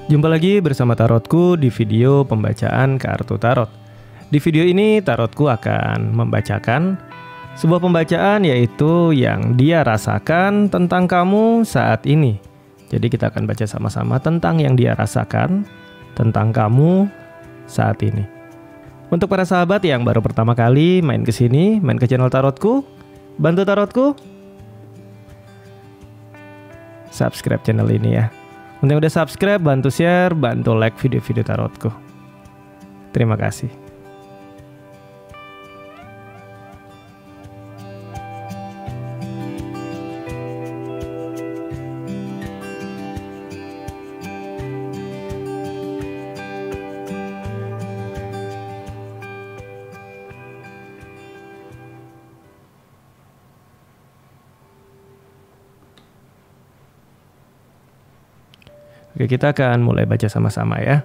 Jumpa lagi bersama Tarotku di video pembacaan kartu tarot. Di video ini Tarotku akan membacakan sebuah pembacaan, yaitu yang dia rasakan tentang kamu saat ini. Jadi kita akan baca sama-sama tentang yang dia rasakan tentang kamu saat ini. Untuk para sahabat yang baru pertama kali main ke sini, main ke channel Tarotku, bantu Tarotku subscribe channel ini ya. Untuk yang udah subscribe, bantu share, bantu like video-video Tarotku. Terima kasih. Oke, kita akan mulai baca sama-sama ya.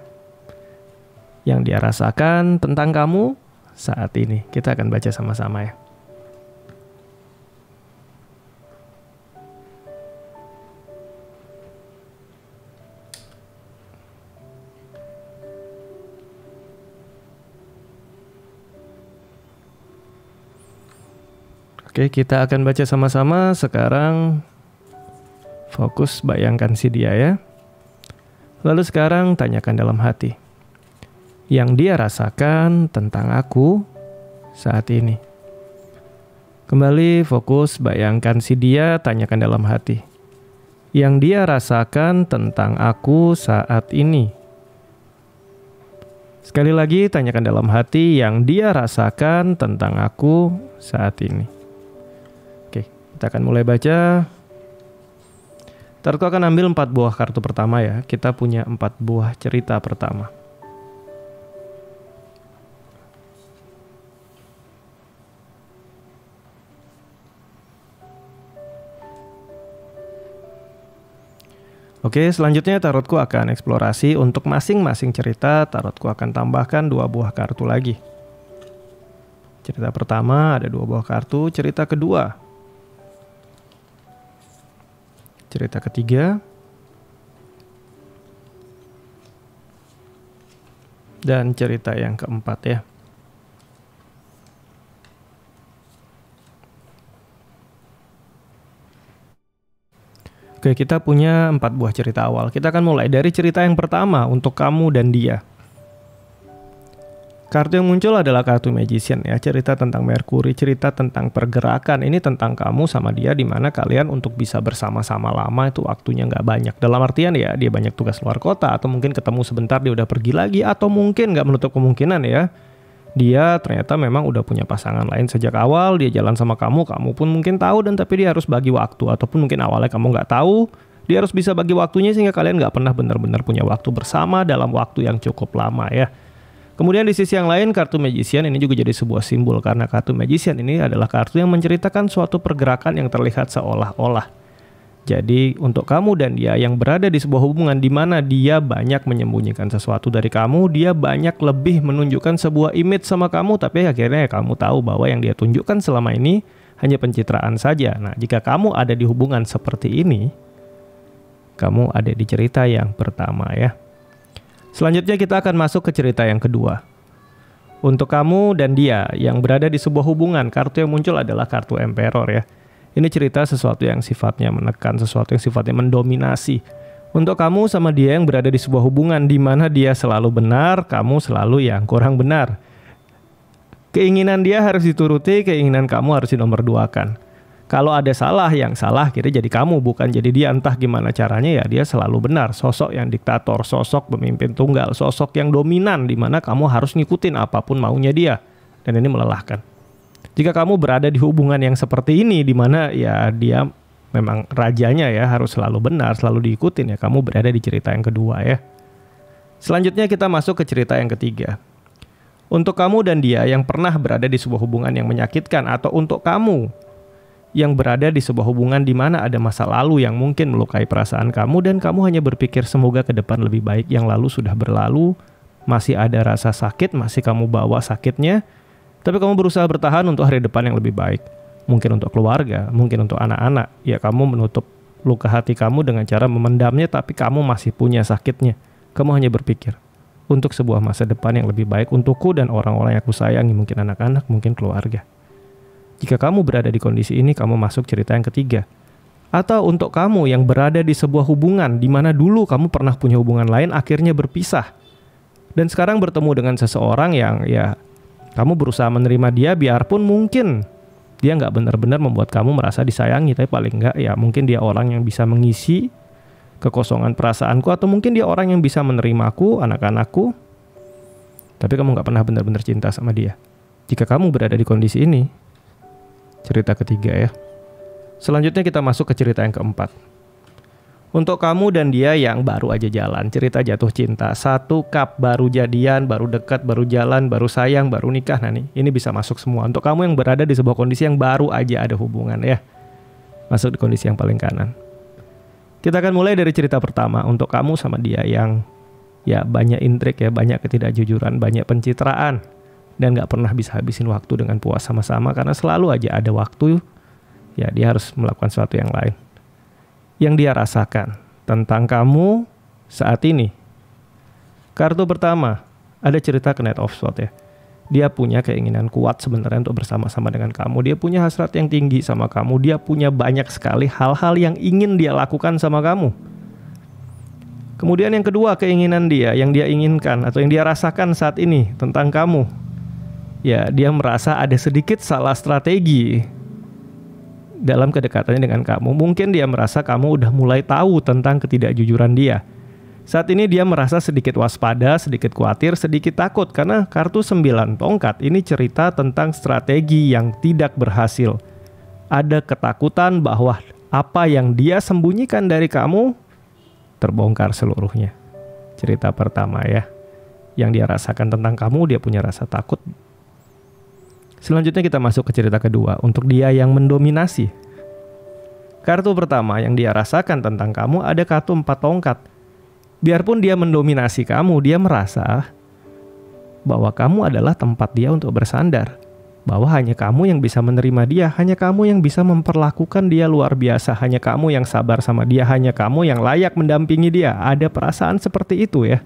Yang dia rasakan tentang kamu saat ini. Kita akan baca sama-sama ya. Oke, kita akan baca sama-sama. Sekarang fokus bayangkan si dia ya. Lalu sekarang tanyakan dalam hati yang dia rasakan tentang aku saat ini. Kembali fokus bayangkan si dia, tanyakan dalam hati yang dia rasakan tentang aku saat ini. Sekali lagi tanyakan dalam hati yang dia rasakan tentang aku saat ini. Oke, kita akan mulai baca. Tarotku akan ambil 4 buah kartu pertama ya. Kita punya 4 buah cerita pertama. Oke, selanjutnya Tarotku akan eksplorasi untuk masing-masing cerita. Tarotku akan tambahkan 2 buah kartu lagi. Cerita pertama ada 2 buah kartu. Cerita kedua, cerita ketiga, dan cerita yang keempat ya. Oke, kita punya 4 buah cerita awal. Kita akan mulai dari cerita yang pertama untuk kamu dan dia. Kartu yang muncul adalah kartu Magician ya, cerita tentang Merkuri, cerita tentang pergerakan. Ini tentang kamu sama dia, di mana kalian untuk bisa bersama-sama lama itu waktunya nggak banyak. Dalam artian ya, dia banyak tugas luar kota, atau mungkin ketemu sebentar dia udah pergi lagi, atau mungkin nggak menutup kemungkinan ya, dia ternyata memang udah punya pasangan lain sejak awal. Dia jalan sama kamu, kamu pun mungkin tahu, dan tapi dia harus bagi waktu, ataupun mungkin awalnya kamu nggak tahu, dia harus bisa bagi waktunya sehingga kalian nggak pernah benar-benar punya waktu bersama dalam waktu yang cukup lama ya. Kemudian di sisi yang lain, kartu Magician ini juga jadi sebuah simbol, karena kartu Magician ini adalah kartu yang menceritakan suatu pergerakan yang terlihat seolah-olah. Jadi untuk kamu dan dia yang berada di sebuah hubungan di mana dia banyak menyembunyikan sesuatu dari kamu, dia banyak lebih menunjukkan sebuah image sama kamu, tapi akhirnya kamu tahu bahwa yang dia tunjukkan selama ini hanya pencitraan saja. Nah, jika kamu ada di hubungan seperti ini, kamu ada di cerita yang pertama ya. Selanjutnya kita akan masuk ke cerita yang kedua. Untuk kamu dan dia yang berada di sebuah hubungan, kartu yang muncul adalah kartu Emperor ya. Ini cerita sesuatu yang sifatnya menekan, sesuatu yang sifatnya mendominasi. Untuk kamu sama dia yang berada di sebuah hubungan di mana dia selalu benar, kamu selalu yang kurang benar. Keinginan dia harus dituruti, keinginan kamu harus dinomorduakan. Kalau ada salah, yang salah kira jadi kamu, bukan jadi dia. Entah gimana caranya ya, dia selalu benar. Sosok yang diktator, sosok pemimpin tunggal, sosok yang dominan, di mana kamu harus ngikutin apapun maunya dia. Dan ini melelahkan. Jika kamu berada di hubungan yang seperti ini, di mana ya dia memang rajanya ya, harus selalu benar, selalu diikutin ya, kamu berada di cerita yang kedua ya. Selanjutnya kita masuk ke cerita yang ketiga. Untuk kamu dan dia yang pernah berada di sebuah hubungan yang menyakitkan, atau untuk kamu yang berada di sebuah hubungan di mana ada masa lalu yang mungkin melukai perasaan kamu, dan kamu hanya berpikir semoga ke depan lebih baik. Yang lalu sudah berlalu, masih ada rasa sakit, masih kamu bawa sakitnya, tapi kamu berusaha bertahan untuk hari depan yang lebih baik. Mungkin untuk keluarga, mungkin untuk anak-anak. Ya, kamu menutup luka hati kamu dengan cara memendamnya, tapi kamu masih punya sakitnya. Kamu hanya berpikir, untuk sebuah masa depan yang lebih baik untukku dan orang-orang yang aku sayangi, mungkin anak-anak, mungkin keluarga. Jika kamu berada di kondisi ini, kamu masuk cerita yang ketiga. Atau untuk kamu yang berada di sebuah hubungan di mana dulu kamu pernah punya hubungan lain, akhirnya berpisah. Dan sekarang bertemu dengan seseorang yang ya kamu berusaha menerima dia, biarpun mungkin dia nggak benar-benar membuat kamu merasa disayangi, tapi paling nggak ya mungkin dia orang yang bisa mengisi kekosongan perasaanku, atau mungkin dia orang yang bisa menerimaku, anak-anakku, tapi kamu nggak pernah benar-benar cinta sama dia. Jika kamu berada di kondisi ini, cerita ketiga ya. Selanjutnya kita masuk ke cerita yang keempat. Untuk kamu dan dia yang baru aja jalan, cerita jatuh cinta, 1 cup, baru jadian, baru dekat, baru jalan, baru sayang, baru nikah. Nah nih, ini bisa masuk semua. Untuk kamu yang berada di sebuah kondisi yang baru aja ada hubungan ya, masuk di kondisi yang paling kanan. Kita akan mulai dari cerita pertama. Untuk kamu sama dia yang ya banyak intrik ya, banyak ketidakjujuran, banyak pencitraan, dan gak pernah bisa habisin waktu dengan puas sama-sama, karena selalu aja ada waktu ya dia harus melakukan sesuatu yang lain. Yang dia rasakan tentang kamu saat ini. Kartu pertama, ada cerita Knight of Swords ya. Dia punya keinginan kuat sebenarnya untuk bersama-sama dengan kamu. Dia punya hasrat yang tinggi sama kamu. Dia punya banyak sekali hal-hal yang ingin dia lakukan sama kamu. Kemudian yang kedua, keinginan dia, yang dia inginkan atau yang dia rasakan saat ini tentang kamu. Ya, dia merasa ada sedikit salah strategi dalam kedekatannya dengan kamu. Mungkin dia merasa kamu udah mulai tahu tentang ketidakjujuran dia. Saat ini dia merasa sedikit waspada, sedikit khawatir, sedikit takut, karena kartu 9 tongkat ini cerita tentang strategi yang tidak berhasil. Ada ketakutan bahwa apa yang dia sembunyikan dari kamu terbongkar seluruhnya. Cerita pertama ya. Yang dia rasakan tentang kamu, dia punya rasa takut. Selanjutnya kita masuk ke cerita kedua, untuk dia yang mendominasi. Kartu pertama yang dia rasakan tentang kamu ada kartu 4 tongkat. Biarpun dia mendominasi kamu, dia merasa bahwa kamu adalah tempat dia untuk bersandar. Bahwa hanya kamu yang bisa menerima dia, hanya kamu yang bisa memperlakukan dia luar biasa, hanya kamu yang sabar sama dia, hanya kamu yang layak mendampingi dia. Ada perasaan seperti itu ya.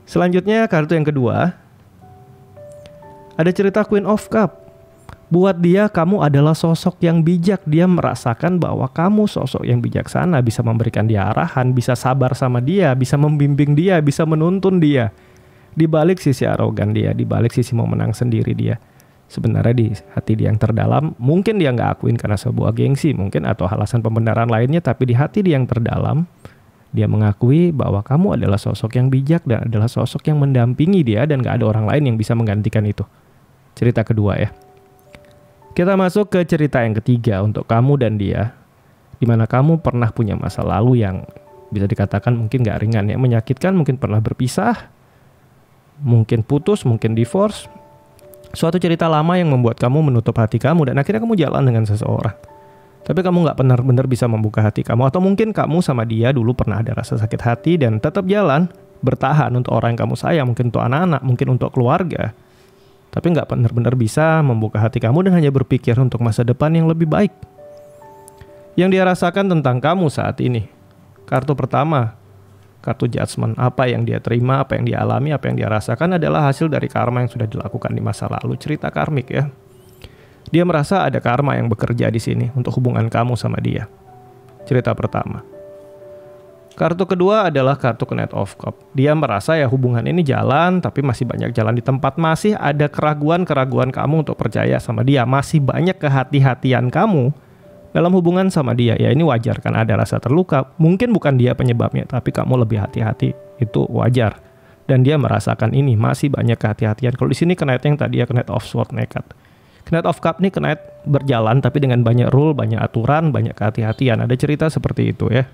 Selanjutnya kartu yang kedua, ada cerita Queen of Cup. Buat dia, kamu adalah sosok yang bijak. Dia merasakan bahwa kamu sosok yang bijaksana, bisa memberikan dia arahan, bisa sabar sama dia, bisa membimbing dia, bisa menuntun dia. Di balik sisi arogan dia, di balik sisi mau menang sendiri dia, sebenarnya di hati dia yang terdalam, mungkin dia nggak akuin karena sebuah gengsi mungkin atau alasan pembenaran lainnya, tapi di hati dia yang terdalam, dia mengakui bahwa kamu adalah sosok yang bijak dan adalah sosok yang mendampingi dia, dan nggak ada orang lain yang bisa menggantikan itu. Cerita kedua ya. Kita masuk ke cerita yang ketiga, untuk kamu dan dia, dimana kamu pernah punya masa lalu yang bisa dikatakan mungkin gak ringan ya, menyakitkan, mungkin pernah berpisah, mungkin putus, mungkin divorce. Suatu cerita lama yang membuat kamu menutup hati kamu dan akhirnya kamu jalan dengan seseorang. Tapi kamu gak benar-benar bisa membuka hati kamu, atau mungkin kamu sama dia dulu pernah ada rasa sakit hati dan tetap jalan, bertahan untuk orang yang kamu sayang, mungkin untuk anak-anak, mungkin untuk keluarga. Tapi nggak benar-benar bisa membuka hati kamu dan hanya berpikir untuk masa depan yang lebih baik. Yang dia rasakan tentang kamu saat ini. Kartu pertama, kartu judgment. Apa yang dia terima, apa yang dia alami, apa yang dia rasakan adalah hasil dari karma yang sudah dilakukan di masa lalu. Cerita karmik ya. Dia merasa ada karma yang bekerja di sini untuk hubungan kamu sama dia. Cerita pertama. Kartu kedua adalah kartu Knight of Cups. Dia merasa ya hubungan ini jalan, tapi masih banyak jalan di tempat. Masih ada keraguan-keraguan kamu untuk percaya sama dia. Masih banyak kehati-hatian kamu dalam hubungan sama dia. Ya ini wajar kan, ada rasa terluka. Mungkin bukan dia penyebabnya, tapi kamu lebih hati-hati. Itu wajar. Dan dia merasakan ini, masih banyak kehati-hatian. Kalau di sini Knight yang tadi ya Knight of Swords, nekat. Knight of Cups ini Knight berjalan, tapi dengan banyak rule, banyak aturan, banyak kehati-hatian. Ada cerita seperti itu ya.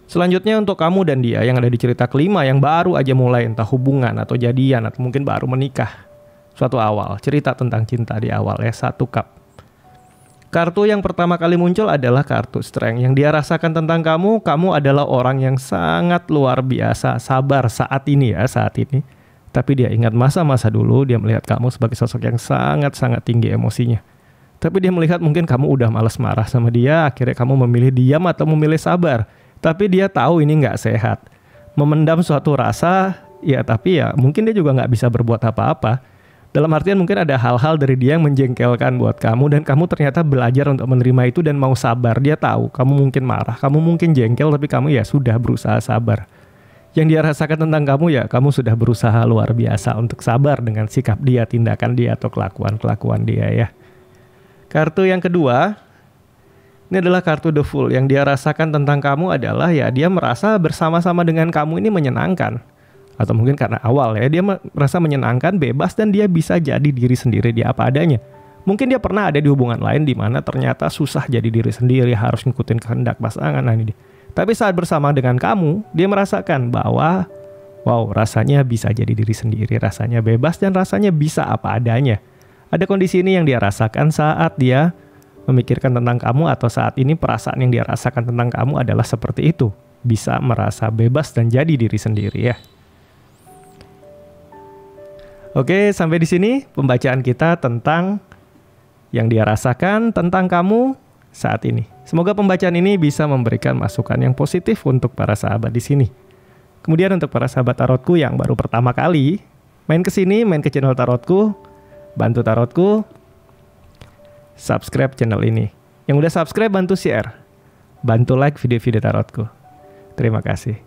Selanjutnya untuk kamu dan dia yang ada di cerita kelima, yang baru aja mulai entah hubungan atau jadian atau mungkin baru menikah. Suatu awal, cerita tentang cinta di awal ya, 1 cup. Kartu yang pertama kali muncul adalah kartu Strength. Yang dia rasakan tentang kamu, kamu adalah orang yang sangat luar biasa, sabar saat ini ya, saat ini. Tapi dia ingat masa-masa dulu, dia melihat kamu sebagai sosok yang sangat-sangat tinggi emosinya. Tapi dia melihat mungkin kamu udah malas marah sama dia, akhirnya kamu memilih diam atau memilih sabar. Tapi dia tahu ini nggak sehat. memendam suatu rasa, ya tapi ya mungkin dia juga nggak bisa berbuat apa-apa. Dalam artian mungkin ada hal-hal dari dia yang menjengkelkan buat kamu dan kamu ternyata belajar untuk menerima itu dan mau sabar. Dia tahu kamu mungkin marah, kamu mungkin jengkel, tapi kamu ya sudah berusaha sabar. Yang dia rasakan tentang kamu ya kamu sudah berusaha luar biasa untuk sabar dengan sikap dia, tindakan dia, atau kelakuan-kelakuan dia ya. Kartu yang kedua, ini adalah kartu The Fool. Yang dia rasakan tentang kamu adalah ya dia merasa bersama-sama dengan kamu ini menyenangkan. Atau mungkin karena awal ya, dia merasa menyenangkan, bebas, dan dia bisa jadi diri sendiri, dia apa adanya. Mungkin dia pernah ada di hubungan lain di mana ternyata susah jadi diri sendiri, harus ngikutin kehendak pasangan. Nah ini dia. Tapi saat bersama dengan kamu, dia merasakan bahwa wow, rasanya bisa jadi diri sendiri, rasanya bebas, dan rasanya bisa apa adanya. Ada kondisi ini yang dia rasakan saat dia memikirkan tentang kamu, atau saat ini perasaan yang dia rasakan tentang kamu adalah seperti itu. Bisa merasa bebas dan jadi diri sendiri ya. Oke, sampai di sini pembacaan kita tentang yang dia rasakan tentang kamu saat ini. Semoga pembacaan ini bisa memberikan masukan yang positif untuk para sahabat di sini. Kemudian untuk para sahabat tarotku yang baru pertama kali main ke sini, main ke channel tarotku, bantu tarotku, subscribe channel ini. Yang udah subscribe bantu share, bantu like video-video tarotku. Terima kasih.